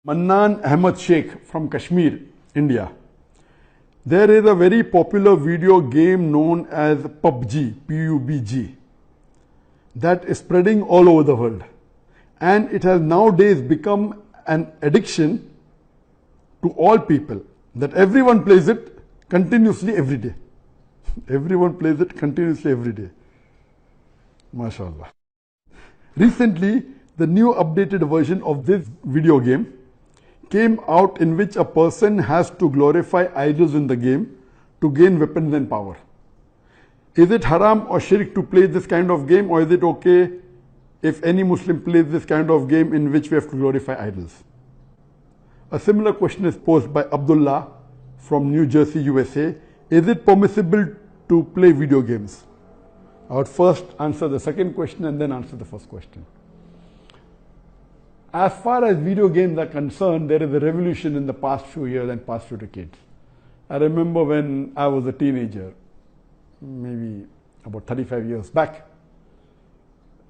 Mannan Ahmed Sheikh from Kashmir, India. There is a very popular video game known as PUBG, P-U-B-G, that is spreading all over the world. And it has nowadays become an addiction to all people, that everyone plays it continuously every day. Everyone plays it continuously every day. MashaAllah. Recently, the new updated version of this video game came out, in which a person has to glorify idols in the game to gain weapons and power. Is it haram or shirk to play this kind of game, or is it okay if any Muslim plays this kind of game in which we have to glorify idols? A similar question is posed by Abdullah from New Jersey, USA. Is it permissible to play video games? I would first answer the second question and then answer the first question. As far as video games are concerned, there is a revolution in the past few years and past few decades. I remember when I was a teenager, maybe about 35 years back,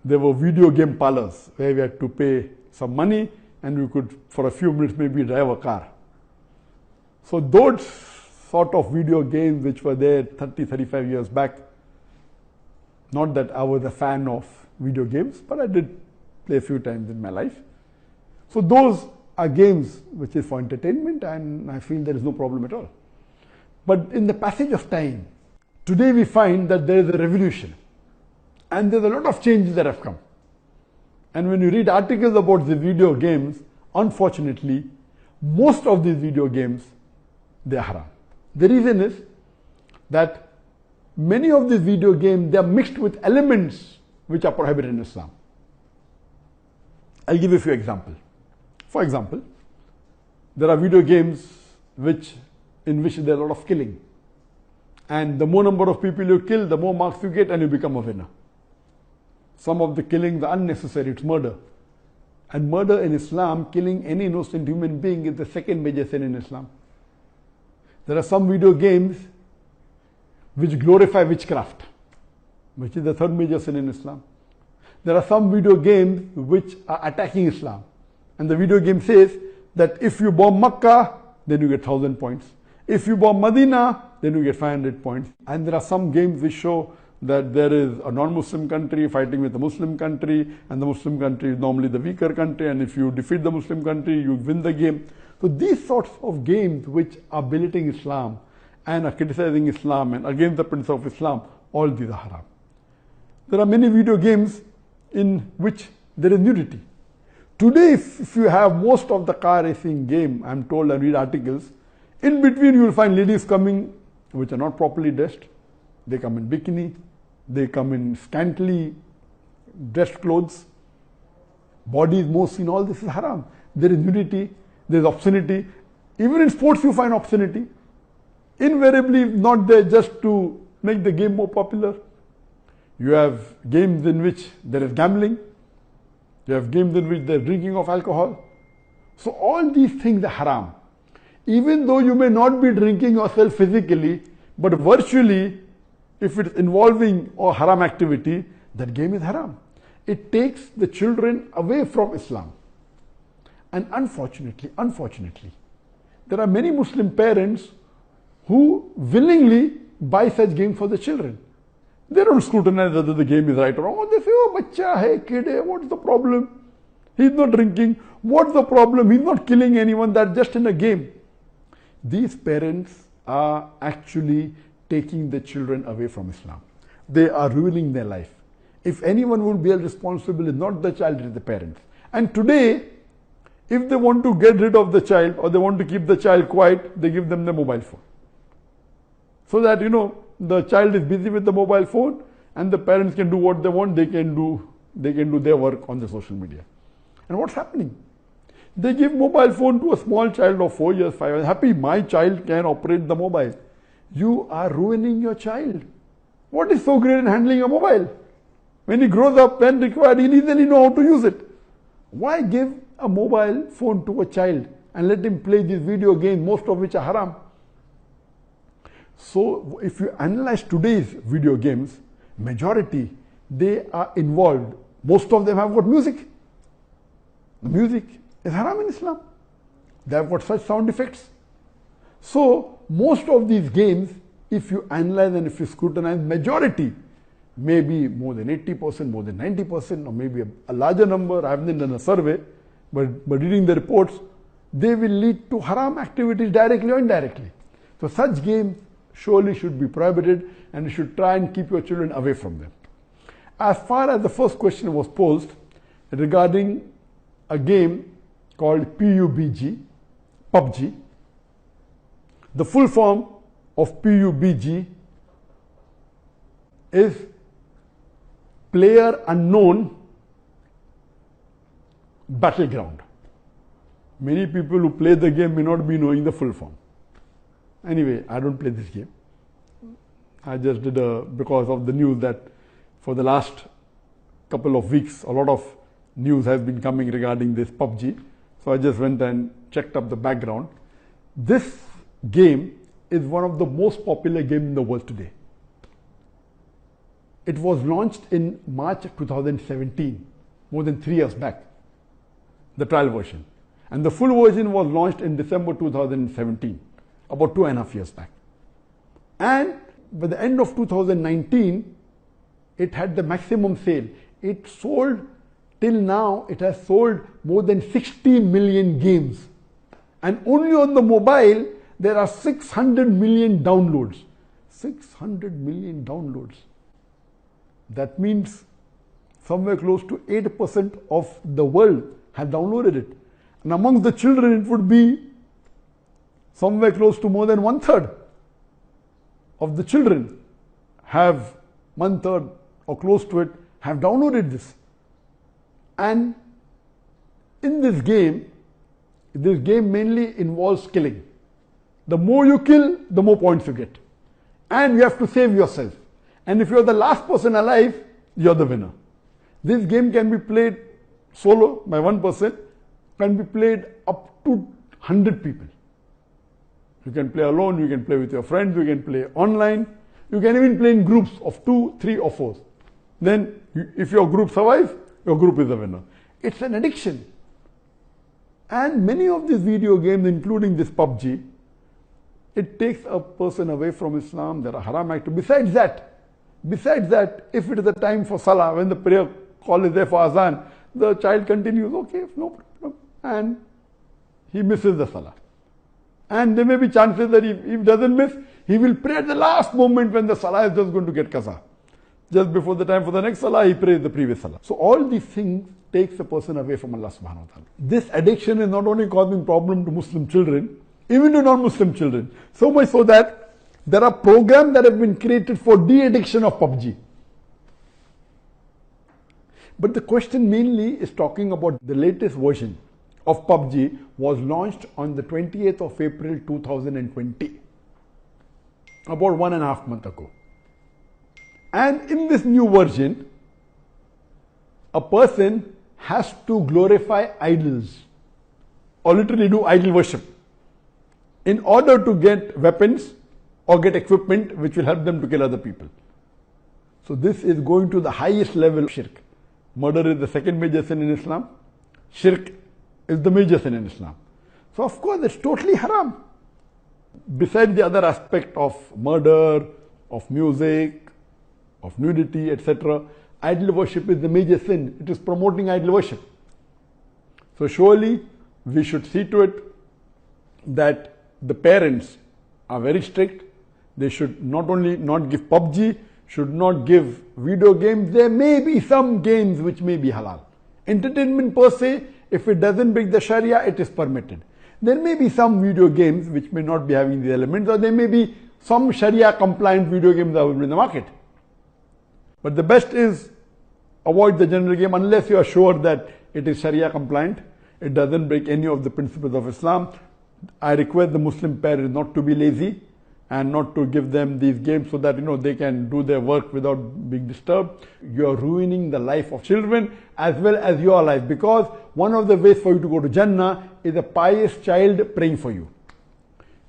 there were video game parlors where we had to pay some money and we could, for a few minutes, maybe drive a car. So those sort of video games which were there 30, 35 years back, not that I was a fan of video games, but I did play a few times in my life. So those are games which is for entertainment, and I feel there is no problem at all. But in the passage of time, today we find that there is a revolution and there's a lot of changes that have come. And when you read articles about the video games, unfortunately, most of these video games, they are haram. The reason is that many of these video games, they are mixed with elements which are prohibited in Islam. I'll give you a few examples. For example, there are video games in which there is a lot of killing. And the more number of people you kill, the more marks you get and you become a winner. Some of the killings are unnecessary, it's murder. And murder in Islam, killing any innocent human being, is the second major sin in Islam. There are some video games which glorify witchcraft, which is the third major sin in Islam. There are some video games which are attacking Islam. And the video game says that if you bomb Makkah, then you get 1,000 points. If you bomb Medina, then you get 500 points. And there are some games which show that there is a non-Muslim country fighting with a Muslim country, and the Muslim country is normally the weaker country, and if you defeat the Muslim country, you win the game. So these sorts of games which are belittling Islam and are criticizing Islam and against the principle of Islam, all these are haram. There are many video games in which there is nudity. Today, if you have most of the car racing game, I'm told, I read articles, in between you will find ladies coming which are not properly dressed. They come in bikini, they come in scantily dressed clothes, body is more seen, all this is haram. There is nudity, there is obscenity. Even in sports you find obscenity. Invariably not there just to make the game more popular. You have games in which there is gambling. You have games in which there is drinking of alcohol. So all these things are haram. Even though you may not be drinking yourself physically, but virtually, if it's involving a haram activity, that game is haram. It takes the children away from Islam. And unfortunately, there are many Muslim parents who willingly buy such games for the children. They don't scrutinize whether the game is right or wrong. They say, oh, bacha hai, kid hai, what's the problem? He's not drinking. What's the problem? He's not killing anyone. That's just in a game. These parents are actually taking the children away from Islam. They are ruining their life. If anyone will be responsible, it's not the child, it's the parents. And today, if they want to get rid of the child or they want to keep the child quiet, they give them the mobile phone. So that, the child is busy with the mobile phone and the parents can do what they want, they can do their work on the social media. And what's happening? They give mobile phone to a small child of 4 years, 5 years. Happy, my child can operate the mobile. You are ruining your child. What is so great in handling a mobile? When he grows up, when required, he'll easily know how to use it. Why give a mobile phone to a child and let him play these video games, most of which are haram? So if you analyze today's video games, majority, they are involved. Most of them have got music. The music is haram in Islam. They have got such sound effects. So most of these games, if you analyze and if you scrutinize, majority, maybe more than 80%, more than 90%, or maybe a larger number, I haven't done a survey, but reading the reports, they will lead to haram activities directly or indirectly. So such games surely should be prohibited, and you should try and keep your children away from them. As far as the first question was posed regarding a game called PUBG, the full form of PUBG is Player Unknown Battleground. Many people who play the game may not be knowing the full form. Anyway, I don't play this game. I just did because of the news that for the last couple of weeks, a lot of news has been coming regarding this PUBG. So I just went and checked up the background. This game is one of the most popular games in the world today. It was launched in March 2017, more than 3 years back, the trial version. And the full version was launched in December 2017, about 2.5 years back. And by the end of 2019, it had the maximum sale. It sold, till now, it has sold more than 60 million games. And only on the mobile, there are 600 million downloads. 600 million downloads. That means somewhere close to 8% of the world have downloaded it. And among the children, it would be somewhere close to more than 1/3 of the children have 1/3 or close to it have downloaded this. And in this game mainly involves killing. The more you kill, the more points you get. And you have to save yourself. And if you're the last person alive, you're the winner. This game can be played solo by one person, can be played up to 100 people. You can play alone, you can play with your friends, you can play online, you can even play in groups of 2, 3 or 4. Then if your group survives, your group is the winner. It's an addiction. And many of these video games, including this PUBG, it takes a person away from Islam. There are haram activities. Besides that, if it is the time for Salah, when the prayer call is there for Azan, the child continues, okay, no problem, and he misses the Salah. And there may be chances that if he doesn't miss, he will pray at the last moment when the Salah is just going to get qaza. Just before the time for the next Salah, he prays the previous Salah. So all these things takes a person away from Allah subhanahu wa ta'ala. This addiction is not only causing problem to Muslim children, even to non-Muslim children. So much so that there are programs that have been created for de-addiction of PUBG. But the question mainly is talking about the latest version of PUBG was launched on the 28th of April 2020, about 1.5 months ago. And in this new version, a person has to glorify idols or literally do idol worship in order to get weapons or get equipment which will help them to kill other people. So this is going to the highest level of shirk. Murder is the second major sin in Islam. Shirk is the major sin in Islam. So of course it's totally haram. Besides the other aspect of murder, of music, of nudity, etc., idol worship is the major sin. It is promoting idol worship. So surely we should see to it that the parents are very strict. They should not only not give PUBG, should not give video games. There may be some games which may be halal. Entertainment per se, if it doesn't break the Sharia, it is permitted. There may be some video games which may not be having the elements, or there may be some Sharia compliant video games available in the market. But the best is avoid the general game unless you are sure that it is Sharia compliant. It doesn't break any of the principles of Islam. I request the Muslim parents not to be lazy and not to give them these games so that they can do their work without being disturbed. You are ruining the life of children as well as your life, because one of the ways for you to go to Jannah is a pious child praying for you.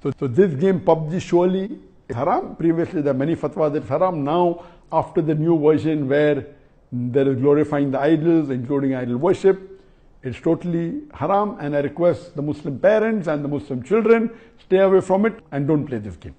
So this game PUBG surely is haram. Previously there are many fatwas that it's haram. Now after the new version where there is glorifying the idols, including idol worship, It's totally haram, and I request the Muslim parents and the Muslim children, stay away from it and don't play this game.